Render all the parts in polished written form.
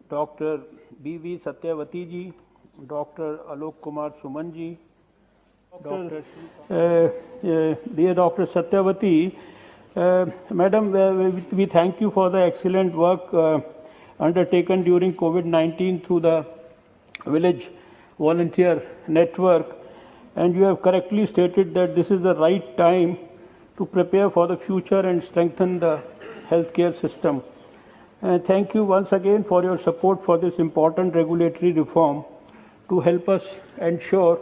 Dr. B.V. Satyavati ji, Dr. Alok Kumar Suman ji, dear Dr. Satyavati, Madam, we thank you for the excellent work undertaken during COVID-19 through the Village Volunteer Network, and you have correctly stated that this is the right time to prepare for the future and strengthen the healthcare system. Thank you once again for your support for this important regulatory reform to help us ensure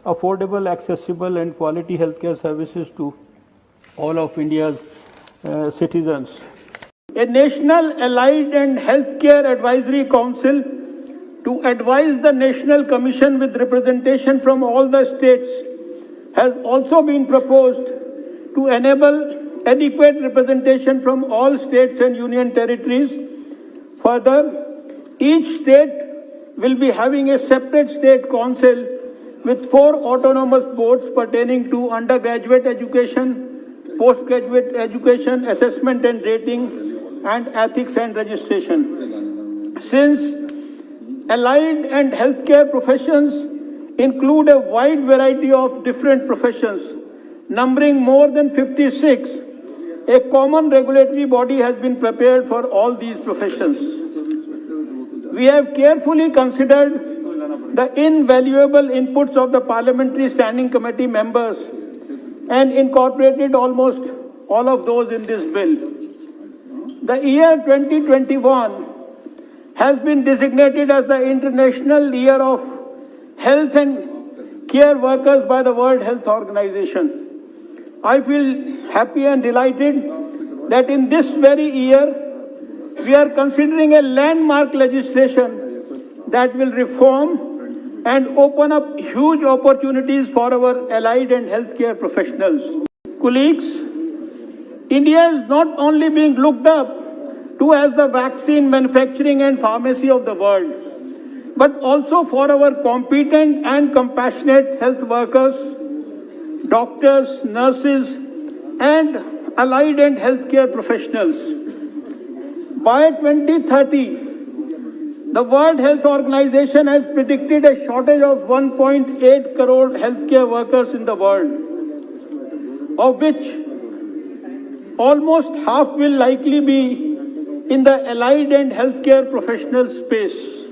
affordable, accessible and quality healthcare services to all of India's citizens. A National Allied and Healthcare Advisory Council to advise the National Commission with representation from all the states has also been proposed to enable adequate representation from all states and union territories. Further, each state will be having a separate state council with 4 autonomous boards pertaining to undergraduate education, postgraduate education, assessment and rating, and ethics and registration. Since allied and healthcare professions include a wide variety of different professions, numbering more than 56, a common regulatory body has been prepared for all these professions. We have carefully considered the invaluable inputs of the Parliamentary Standing Committee members and incorporated almost all of those in this bill. The year 2021 has been designated as the International Year of Health and Care Workers by the World Health Organization. I feel happy and delighted that in this very year, we are considering a landmark legislation that will reform and open up huge opportunities for our allied and healthcare professionals. Colleagues, India is not only being looked up to as the vaccine manufacturing and pharmacy of the world, but also for our competent and compassionate health workers, doctors, nurses, and allied and healthcare professionals. By 2030, the World Health Organization has predicted a shortage of 1.8 crore healthcare workers in the world, of which almost half will likely be in the allied and healthcare professional space.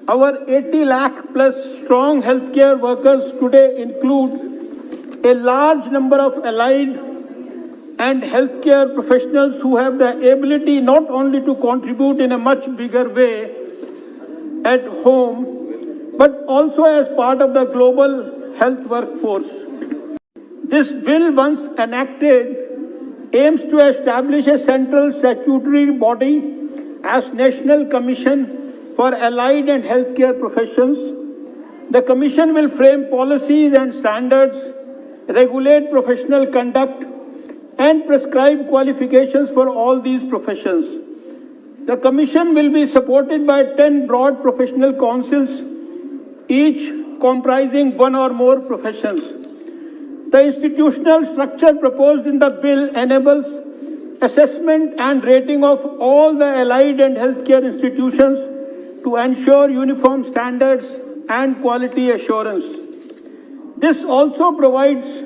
Our 80 lakh plus strong healthcare workers today include a large number of allied and healthcare professionals who have the ability not only to contribute in a much bigger way at home, but also as part of the global health workforce. This bill, once enacted, aims to establish a central statutory body as National Commission for Allied and Healthcare Professions. The Commission will frame policies and standards, regulate professional conduct, and prescribe qualifications for all these professions. The Commission will be supported by 10 broad professional councils, each comprising 1 or more professions. The institutional structure proposed in the bill enables assessment and rating of all the allied and healthcare institutions to ensure uniform standards and quality assurance. This also provides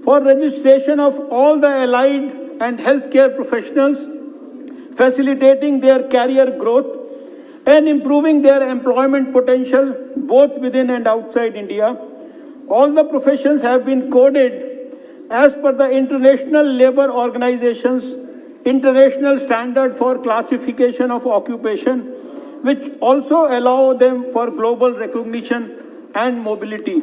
for registration of all the allied and healthcare professionals, facilitating their career growth and improving their employment potential both within and outside India. All the professions have been coded as per the International Labour Organization's international standard for classification of occupation, which also allow them for global recognition and mobility.